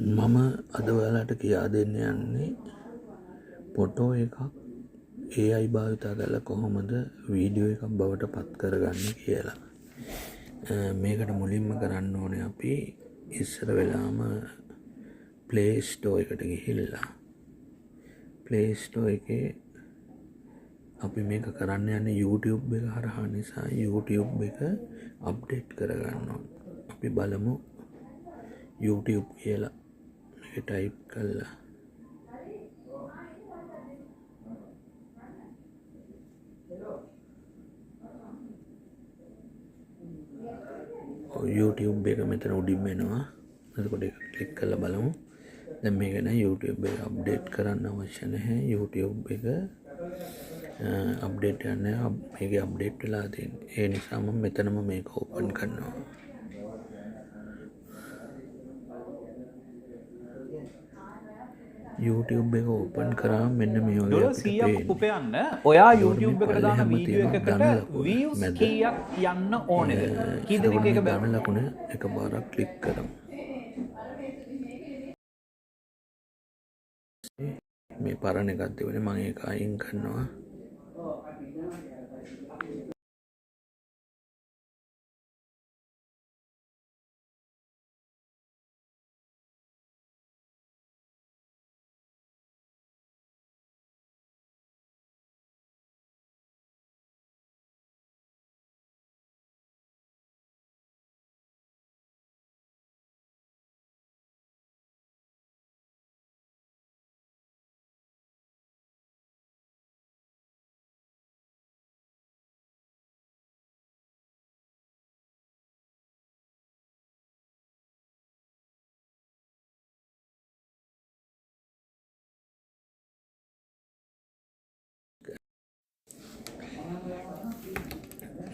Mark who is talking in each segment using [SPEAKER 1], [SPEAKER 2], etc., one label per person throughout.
[SPEAKER 1] මම අද ඔයාලට කියා දෙන්න යන්නේ ෆොටෝ එකක් AI භාවිතා කරලා කොහොමද වීඩියෝ එකක් බවට පත් කරගන්නේ කියලා. මේකට මුලින්ම කරන්න ඕනේ අපි ඉස්සර වෙලාම Play Store එකට ගිහිල්ලා Play Store එකේ අපි මේක කරන්න යන්නේ YouTube එක හරහා නිසා YouTube එක අප්ඩේට් කරගන්න ඕනේ. අපි බලමු YouTube කියලා මේක ටයිප් කළා. YouTube එක මෙතන උඩින් එනවා. එතකොට ඒක ක්ලික් කරලා බලමු. දැන් මේක නෑ YouTube එක අප්ඩේට් කරන්න අවශ්‍ය නැහැ. YouTube එක අප්ඩේට් යන්නේ මේකේ අප්ඩේට් වෙලා තියෙන්නේ. ඒ නිසා මම මෙතනම මේක ඕපන් කරනවා. YouTube එක ඕපන් කරාම මෙන්න මේ වගේ අපිට
[SPEAKER 2] උපයන්න ඔයා YouTube එකට දාන වීඩියෝ එකකට views කීයක් යන්න ඕනේද? කී දෙනෙක් ඒක
[SPEAKER 1] බලන ලකුණ එකපාරක් ක්ලික් කරමු. මේ පරණ එකක් තිබුණේ මම ඒක අයින් කරනවා.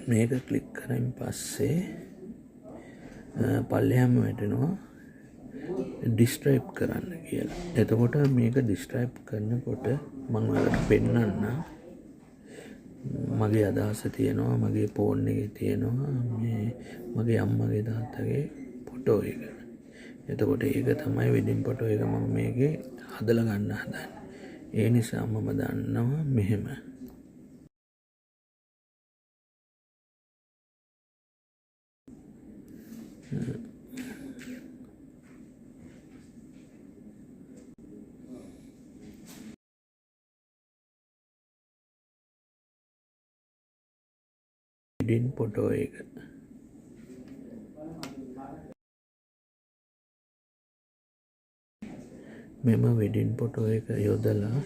[SPEAKER 1] මේක ක්ලික් කරන් පස්සේ පල්ලෙහාම වැටෙනවා ඩිස්ක්‍රයිබ් කරන්න කියලා. එතකොට මේක ඩිස්ක්‍රයිබ් කරනකොට මම ඔයාලට පෙන්නන්න මගේ අදහස තියෙනවා, මගේ ෆෝන් එකේ තියෙනවා මේ මගේ අම්මගේ තාත්තගේ ෆොටෝ එක. එතකොට ඒක තමයි වෙඩින් ෆොටෝ එක මම මේකේ හදලා ගන්න හදන්නේ. ඒ නිසා මම දන්නවා මෙහෙම වෙඩින් ෆොටෝ එක මෙම වෙඩින් ෆොටෝ එක යොදලා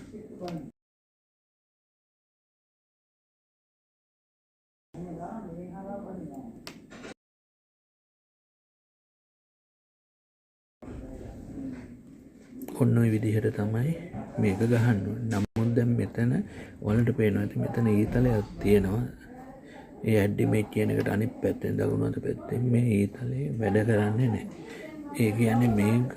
[SPEAKER 1] ඔන්න ඔය විදිහට තමයි මේක ගහන්න ඕනේ. නමුත් දැන් මෙතන ඔයාලට පේනවා ඇති මෙතන ඊතලයක් තියෙනවා. ඒ ඇඩ් ඉමේජ් කියන එකට අනිත් පැත්තෙන් දකුණු අත පැත්තෙන් මේ ඊතලේ වැඩ කරන්නේ නැහැ. ඒ කියන්නේ මේකට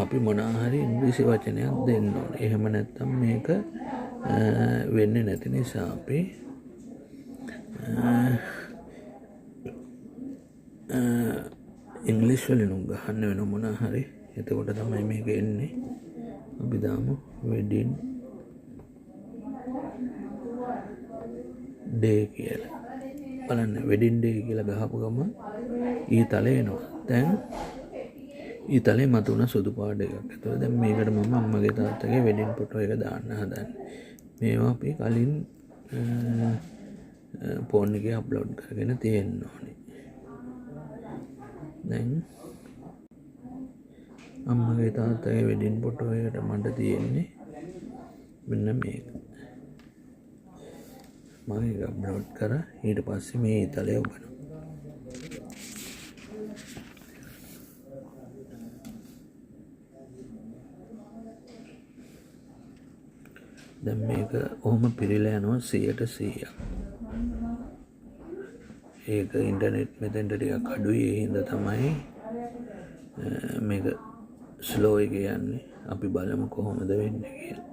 [SPEAKER 1] අපි මොනවා හරි ඉංග්‍රීසි වචනයක් දෙන්න ඕනේ. එහෙම නැත්නම් මේක වෙන්නේ නැති නිසා අපි ඉංග්‍රීසි වලින් ගහන්න වෙන මොනවා හරි. එතකොට තමයි මේක එන්නේ. අපි දාමු වෙඩින් ඩේ කියලා. බලන්න වෙඩින් ඩේ කියලා ගහපු ගමන් ඊතලේ එනවා. දැන් ඊතලේ මතුවන සුදු පාට එකක්. ඒතකොට දැන් මේකට මම අම්මගේ තාත්තගේ වෙඩින් ෆොටෝ එක දාන්න හදන්නේ. මේවා අපි කලින් ෆෝන් එකේ අප්ලෝඩ් කරගෙන තියෙන්න ඕනේ. දැන් අම්මගේ තාත්තගේ වෙඩින් ෆොටෝ එකට මට තියෙන්නේ මෙන්න මේක. මම ඒක අප්ලෝඩ් කරා. ඊට පස්සේ මේ ඊතලය ඔබනවා. දැන් මේක ඔහොම පිරීලා යනවා 100%. ඒක ඉන්ටර්නෙට් මෙතෙන්ට ටිකක් අඩුයි. ඒ හින්දා තමයි මේක ස්ලෝ එක යන්නේ. අපි බලමු කොහොමද වෙන්නේ කියලා.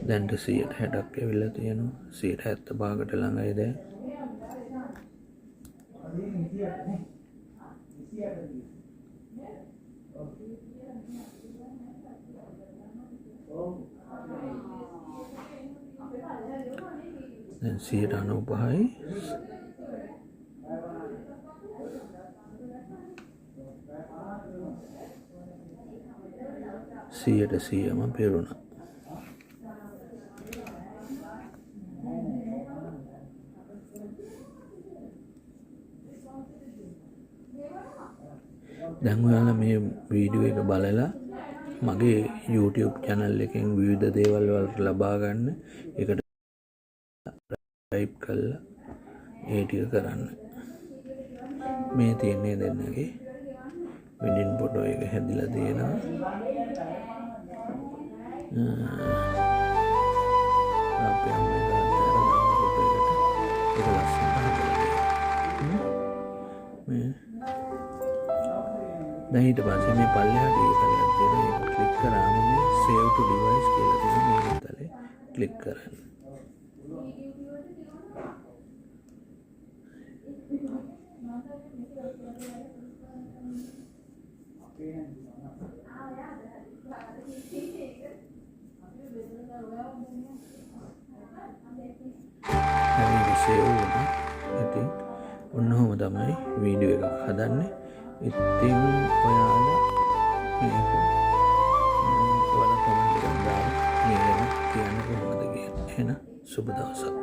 [SPEAKER 1] දැන්ට 60ක් ඇවිල්ලා තියෙනවා. 75කට ළඟයි දැන්. දැන් 95යි. සියයට 100ම පෙරුණා. දැන් ඔයාලා මේ වීඩියෝ එක බලලා මගේ YouTube channel එකෙන් විවිධ දේවල් වලට ලබා ගන්න. ඒකට subscribe කරලා ඒ ටික කරන්න. මේ තියන්නේ දෙන්නගේ වෙඩින් ෆොටෝ එක හැදිලා තියෙනවා. අපේ අම්මේ තාත්තලා දාන ෆොටෝ එකට ඒක ලස්සනට හදලා තියෙනවා. මේ දැන් ඊට පස්සේ මේ පල්ලෙහාට ඉස්සරහට තියෙන එක ක්ලික් කරාම මේ save to device කියලා තියෙන මේ විතරේ ක්ලික් කරන්න. හරි සේව් වුණා. ඉතින් ඔන්නෝම තමයි වීඩියෝ එකක් හදන්නේ. ඉතින් ඔයාලා මේක ඔයාලා කමෙන්ට් එකක් දාලා මේ ගැන කියන්න කොහොමද කියලා. එහෙනම් සුබ දවසක්.